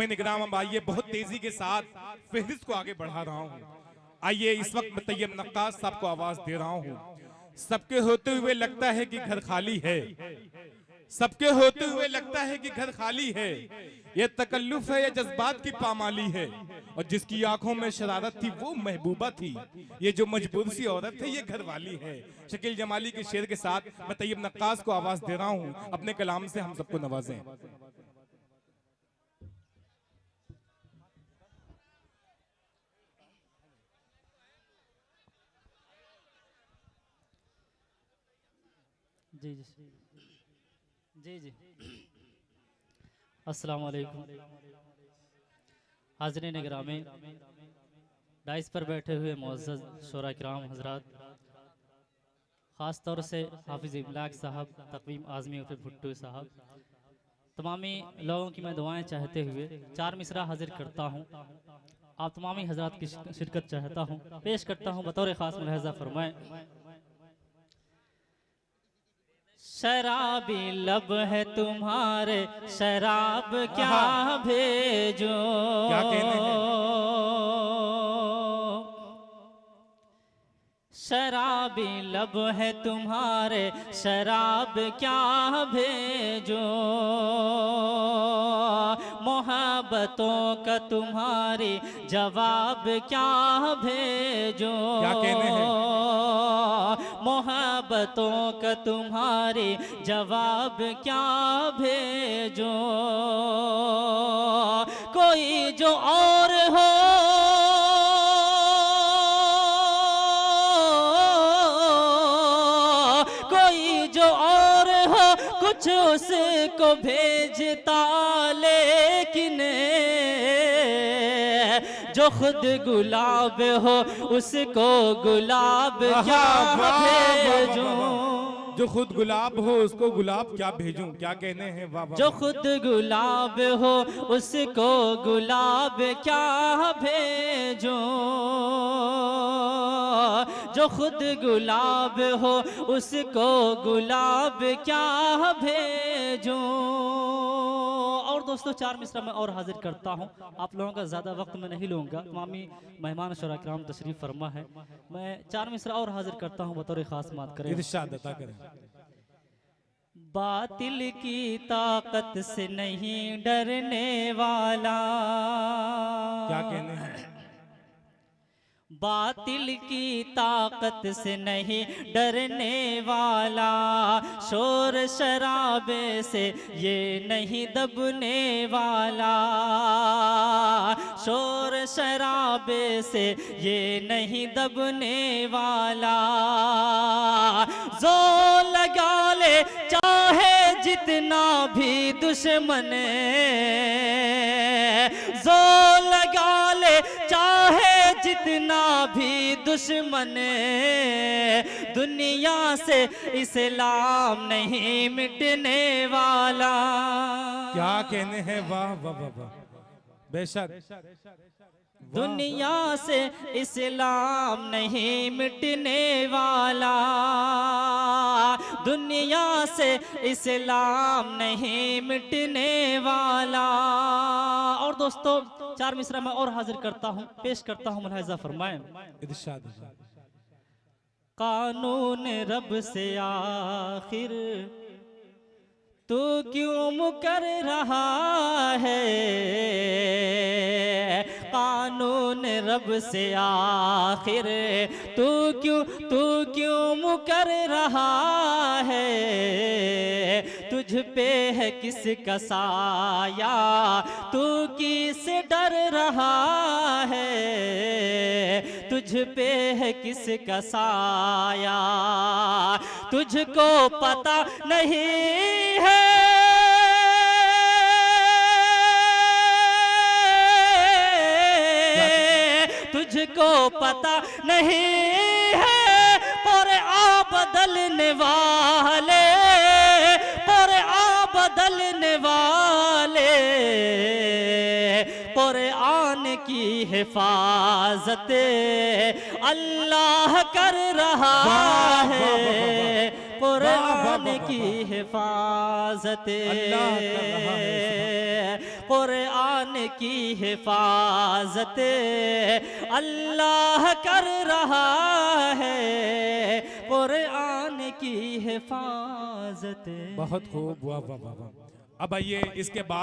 सामईन इकराम, अब आइए बहुत तेजी के साथ फहरिस्त को आगे बढ़ा रहा हूँ। आइए इस वक्त मैं तैयब नक्काश साहब को आवाज दे रहा हूँ। सबके होते हुए लगता है कि घर खाली है, सबके होते हुए लगता है कि घर खाली है। ये तकल्लुफ है या जज्बात की पामाली है, और जिसकी आंखों में शरारत थी वो महबूबा थी। ये जो मजबूर सी औरत है ये घर वाली है। शकील जमाली के शेर के साथ मैं तैयब नक्काश को आवाज दे रहा हूँ। अपने कलाम से हम सबको नवाजें। जी जी जी जी अस्सलाम वालेकुम। हाज़रीन गिरामी, डाइस पर बैठे हुए मुअज़्ज़ज़ शोरा किराम हज़रात, ख़ास तौर से हाफिज़ इमलाक साहब, तक़वीम आज़मी उर्फ़ भुट्टो साहब, तमामी लोगों की मैं दुआएं चाहते हुए चार मिसरा हाजिर करता हूँ। आप तमामी हज़रात की शिरकत चाहता हूँ, पेश करता हूँ बतौर ख़ास मुलाहज़ा फरमाएं। शराबी लब है तुम्हारे, शराब क्या भेजो, क्या कहने हैं? शराबी लब है तुम्हारे, शराब क्या भेजो, मोहब्बतों का तुम्हारी जवाब क्या भेजो, क्या कहने हैं? मोहब्बतों का तुम्हारी जवाब क्या भेजो, कोई जो और हो कुछ उसको भेजता, लेकिन जो खुद गुलाब हो उसको गुलाब क्या भेजूं, जो खुद गुलाब हो उसको गुलाब क्या भेजूं। क्या कहने हैं? वाह वाह। जो खुद गुलाब हो उसको गुलाब क्या भेजूं, जो खुद गुलाब हो उसको गुलाब क्या भेजूं। और दोस्तों चार मिसरा मैं और हाजिर करता हूँ, आप लोगों का ज़्यादा वक्त मैं नहीं लूँगा, तमामी मेहमान शोरा किराम तशरीफ़ फरमा है। मैं चार मिसरा और हाजिर करता हूँ बतौर ख़ास बात करें। इरशाद अता करें। बातिल की ताकत से नहीं डरने वाला, क्या कहने हैं? बातिल की ताकत से नहीं डरने वाला, शोर शराबे से ये नहीं दबने वाला, शोर शराबे से ये नहीं दबने वाला, जोर लगा ले चाहे जितना भी दुश्मन, जोर लगा ले चाहे जितना भी दुश्मन, दुनिया से इस्लाम नहीं मिटने वाला। क्या कहने हैं? वाह वाह वाह वाह, बेशक। दुनिया से इस्लाम नहीं मिटने वाला, दुनिया से इस्लाम नहीं मिटने वाला। और दोस्तों चार मिसरा मैं और हाजिर करता हूँ, पेश करता हूँ, मुलाहिज़ा फरमाएं। इरशाद। कानून रब से आखिर तू क्यों मुकर रहा है, कानून रब से आखिर तू क्यों मुकर रहा है, तुझ पे है किसका साया, तू किस डर रहा है, तुझ पे है किसका साया, तुझको पता नहीं है, तुझको पता नहीं है, पर आ बदलने वाले, पर आ बदलने वाले, कुरान की हिफाजत अल्लाह कर रहा है, कुरान की हिफाजत, अल्लाह कर रहा है कुरान की हिफाजत अल्लाह कर रहा है, कुरान की हिफाजत। बहुत खूब, वाह वाह वाह वाह। अब आइए इसके बाद